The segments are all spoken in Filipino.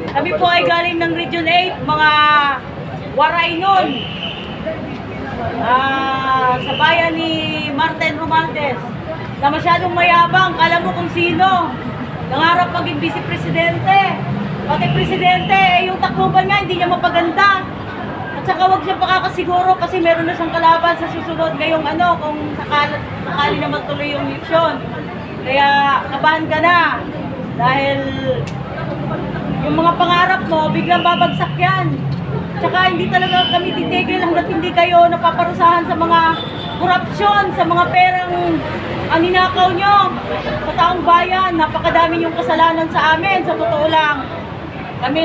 Kami po ay galing ng Region 8, mga waray nun. Sa bayan ni Martin Romualdez, na masyadong mayabang, kala mo kung sino. Nangarap maging vice-presidente. Pati presidente, yung Tacloban niya, hindi niya mapaganda. At saka huwag siya pakakasiguro kasi meron na siyang kalaban sa susunod ngayong kung sakali na magtuloy yung eleksyon. Kaya kabahan ka na. Dahil yung mga pangarap mo, biglang babagsak yan. Tsaka hindi talaga kami titigil hanggat hindi kayo napaparusahan sa mga korupsyon, sa mga perang ang ninakaw nyo sa taong bayan. Napakadami yung kasalanan sa amin, sa totoo lang. Kami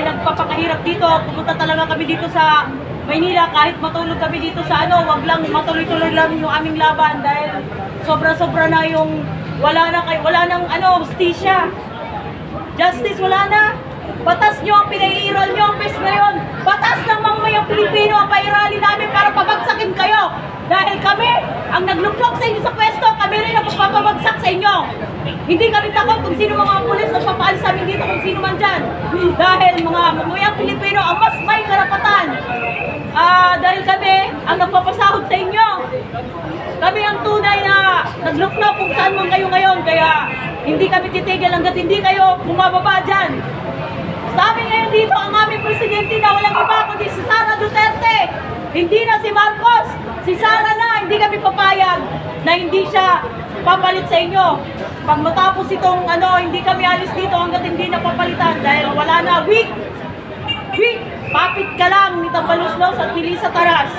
nagpapakahirap dito, pumunta talaga kami dito sa Maynila kahit matulog kami dito sa wag lang matuloy-tuloy lang yung aming laban dahil sobra-sobra na yung wala nang hustisya. Justice wala na. Batas nyo ang pinaiiral nyo ang PES ngayon. Batas ng mamamayang Pilipino ang pairali namin para pabagsakin kayo. Dahil kami ang nagluklok sa inyo sa pwesto, kami rin ang papabagsak sa inyo. Hindi kami takot kung sino mga pulis na papaalis sa amin dito kung sino man dyan. Dahil mga mamamayang Pilipino ang mas may karapatan. Dahil kami ang nagpapasahod sa inyo. Kami ang tunay na nagluklok kung saan man kayo ngayon. Kaya hindi kami titigil hanggat hindi kayo bumababa dyan. Sa amin ngayon dito, ang aming presidente na walang iba kundi si Sara Duterte. Hindi na si Marcos, si Sara na. Hindi kami papayag na hindi siya papalit sa inyo. Pag matapos itong hindi kami alis dito hanggat hindi na papalitan dahil wala na. Weak! Papit ka lang ni Tambaluslos at ni Lisa Taras.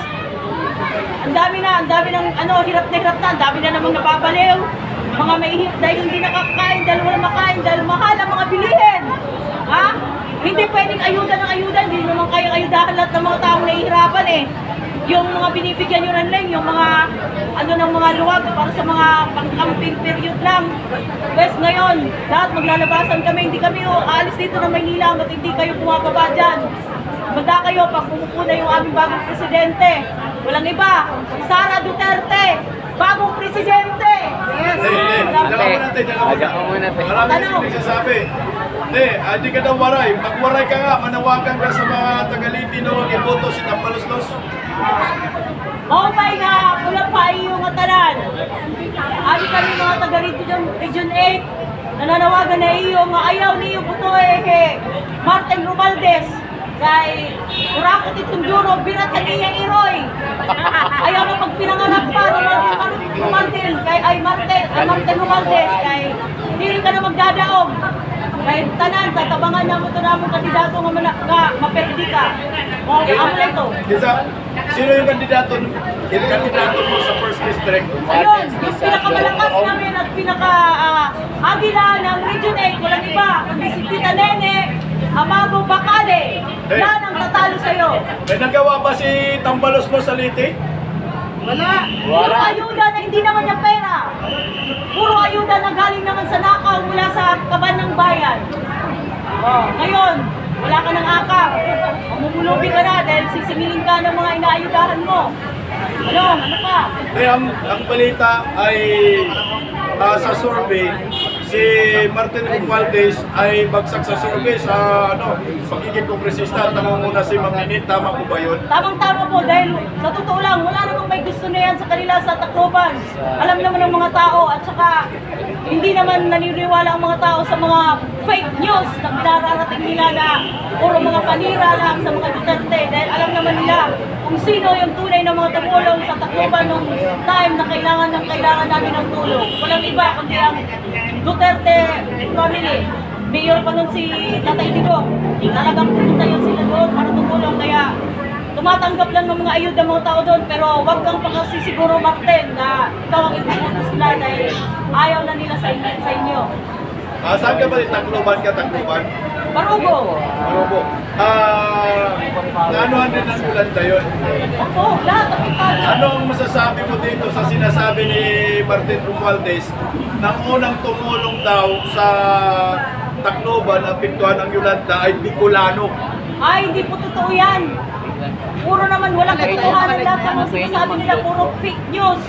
Ang dami ng hirap na hirap na. Ang dami na namang napapaliw. Mga maihip dahil hindi nakakain, dahil wala makain, dahil mahal ang mga bilihin. Hindi pwedeng ayuda ng ayuda, hindi naman kayang ayudahan lahat ng mga taong nahihirapan Yung mga binibigyan nyo lang, yung mga ng mga luwag para sa mga pang-campaign period lang. Wes ngayon, lahat maglalabasan kami, hindi kami aalis dito ng Maynila hanggat hindi kayo bumababa dyan. Manda kayo pag pumupo na yung aming bagong presidente. Walang iba, Sara Duterte, bagong presidente! Yes! Marami nagsasabi. Hindi ka daw waray. Magwaray ka nga, manawagan ka sa mga Tagaliti na huwag iboto si Tambaluslos. My nga, kulang pa yung atanan. Ari kami mga Taga-Region 8, nananawagan na iyo, nga ayaw niyo buto Martin Romualdez. Kay Urakot Itunduro, birat ka niya Iroy. Ayaw na pagpinangarap pa Martin Romualdez. Kay hindi rin ka na magdadaog. Kay tanan, tatabangan na mo ito na mong kandidato nga maperdi ka. Amo na ito. Sino yung kandidato mo sa first district? Ayun, pinakamalakas namin at pinaka-agila ng Region 8, walang iba, kundi si Tita Nene Amago Bacale. Yan ang tatalo sa'yo. May nagawa ba si Tambaluslos sa Liti? Wala. Puro ayuda na hindi naman niya pera. Puro ayuda na galing naman sa nakaw mula sa kaban ng bayan. Ngayon, wala ka ng akap. Mamumulubi ka na dahil sisingilin ka ng mga inaayudahan mo. Ano pa? Ang balita ay sa survey, si Martin Romualdez ay bagsak sa survey sa pagiging kongresista. Nangunguna si Ma'am Ninit, tama po ba yun? Tamang-tama po dahil sa totoo lang, wala namang may gusto na yan sa kanila sa Tacloban. Alam naman ng mga tao at saka hindi naman naniniwala ang mga tao sa mga fake news na pinararating nila na puro mga panira lang sa mga Duterte dahil alam naman nila kung sino yung tunay na mga tumulong sa Tacloban nung time na kailangan namin ng tulong. Walang iba kundi ang Duterte family. Mayor pa nun si Tatay Digong. Talagang pupunta yun sila doon para tumulong. Kaya tumatanggap lang ng mga ayuda mga tao doon. Pero wag kang pakasisiguro, Martin, na ikaw ang ibubuto sila dahil ayaw na nila sa inyo. Saan ka ba? Tacloban ka, Tacloban? Marubo. Marubo. Naanuhan din ang Yolanda yun? Opo, lahat ang ipala. Ano ang masasabi mo dito sa sinasabi ni Martin Romualdez na unang tumulong daw sa Tacloban na pintuan ng Yolanda ay Bicolano? Ay, hindi po totoo yan. Puro naman walang katotohanan lahat ng mga sinasabi nila, puro fake news.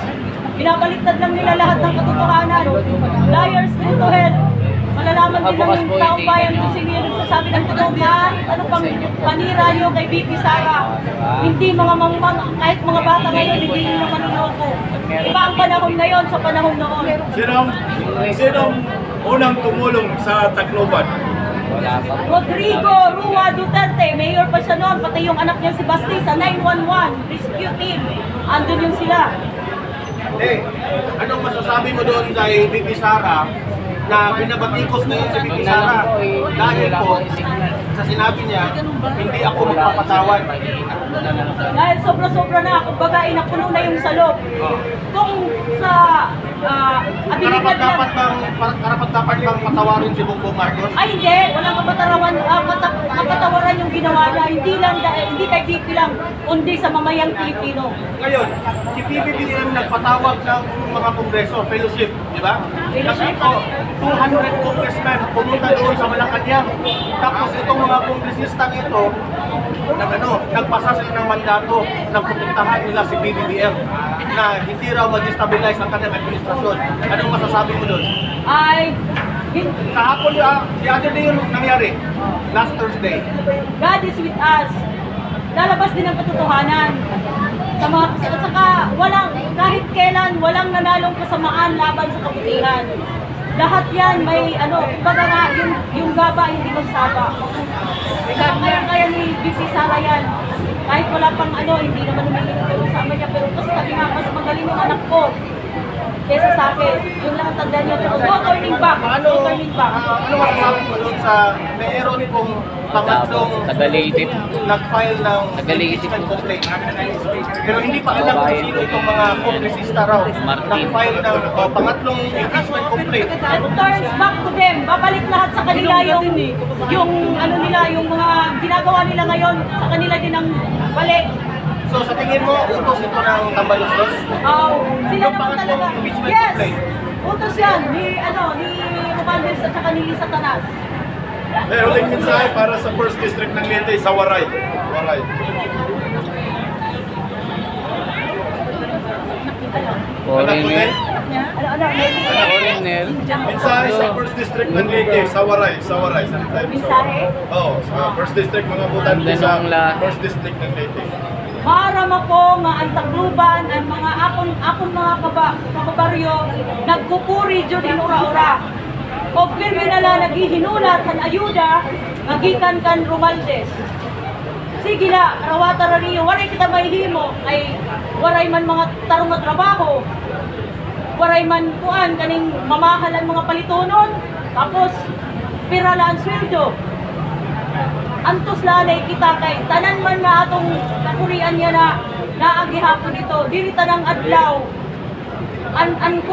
Binabaliktad lang nila lahat ng katotohanan. Liars go to hell. Malalaman din Bukas ng po, taong hindi bayan nyo. kung sino yung nagsasabi ng totoo kahit ano pang panira nyo kay BP Sara. Hindi mga kahit mga bata ngayon, hindi nyo naman niloko. Iba ang panahon ngayon sa panahon noon. Sinong unang tumulong sa Tacloban? Wala pa. Rodrigo Rua Duterte, mayor pa siya noon, pati yung anak niya si Basti sa 911 rescue team. Andun yung sila. Anong masasabi mo doon kay BP Sara na binabatikos ngayon si BP Sara dahil po sa sinabi niya, hindi ako magpapatawad. Dahil sobra-sobra na, kumbaga inapuno na yung salog. Kung sa abilidad Karapat-dapat bang patawarin si Bongbong Marcos? ay hindi, walang kapatawaran yung ginawa niya. Hindi lang, hindi kay BP lang, kundi sa mamayang Pilipino. Ngayon, si PBBM nagpatawag ng mga kongreso, fellowship, di ba? Kasi po, 200 congressmen pumunta doon sa Malacanang. Tapos itong mga kongresistang ito, nagpasa sila ng mandato ng protektahan nila si PBBM na hindi raw mag-destabilize ang kanyang administrasyon. Anong masasabi mo doon? Ay, Kahapon, the other day yung nangyari, last Thursday. God is with us. Lalabas din ang katotohanan. At saka, kahit kailan, walang nanalong kasamaan laban sa kabutihan. Lahat yan may, kumbaga nga, yung gaba hindi magsaba. Kaya ni BP Sara yan. Kahit wala pang hindi naman humihingi sa niya, pero sabi nga, mas magaling yung anak ko kesa sa akin. Yung lang ang tanda niya, no turning back. No turning back. Ano masasabi mo doon sa mayroon pong pangatlong Tagaliitip. nag-file ng Tagaliitip. impeachment complaint? Pero hindi pa alam kung sino itong mga kongresista raw. Nag-file ng pangatlong impeachment complaint. It turns back to them. Babalik lahat sa kanila yung mga ginagawa nila ngayon, sa kanila din ang balik. So sa tingin mo, utos ito ng Tambaluslos? Sila naman talaga. Yes! Utos yan ni Romandes at saka ni Lisa Tanas. Huling mensahe para sa 1st District ng Leyte sa Waray. Foreigner. Foreigner. Mensahe sa 1st District ng Leyte sa Waray. Mensahe? Oo, sa 1st District, mga butante sa 1st District ng Leyte. Marama ko nga ang Tacloban, ang mga akong mga kababaryo, nagkupuri dyan in ura-ura. O pirmi nala naghihinulat ang ayuda, magikan kan Romaldes. Sige na, rawata raniyo, waray kita mahihimo, ay waray man mga tarong na trabaho, waray man kuan, kaning mamahalan mga palitonon, tapos pirala ang sweldo. Antos lalay kita kay tanan man na atong nakurian niya na naagihapon ito, dili tanang adlaw. Ang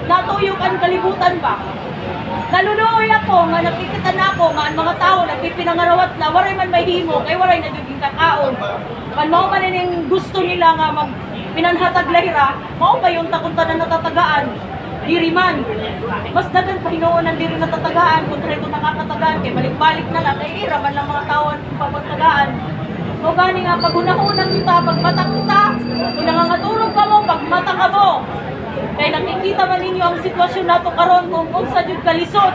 natuyok ang kalibutan ba? Naluloy ako nga nakikita na ako nga ang mga tao nagpipinangarawat na waray man may himo kay waray na jud kakaon. Man mao man ning gusto nila nga mag pinanhatag lahira, mao ba yung takunta na natatagaan? Diri man. Mas dagan pa hinuon ang diri natatagaan kontra ito nakakatagaan kay balik-balik na lang kay ira man lang mga tao pagpagtagaan. O gani nga paghunahunang kita pagmata kita, kung nangangatulog ka mo pagmata ka mo. Kaya nakikita man ninyo ang sitwasyon nato karon kung sa jud kalisod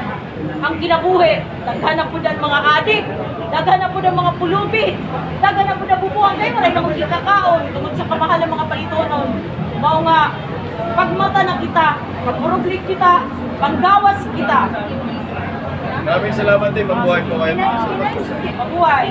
ang kinabuhi. Daghan na pud ang mga adik, daghan na pud ang mga pulubi, daghan na pud ang bubuang kay maray na kung kakaon tungod sa kamahal ng mga palitonon. Mao nga pagmata na kita, pagmuruglik kita, panggawas kita. Maraming salamat din, mabuhay po kayo. Mabuhay.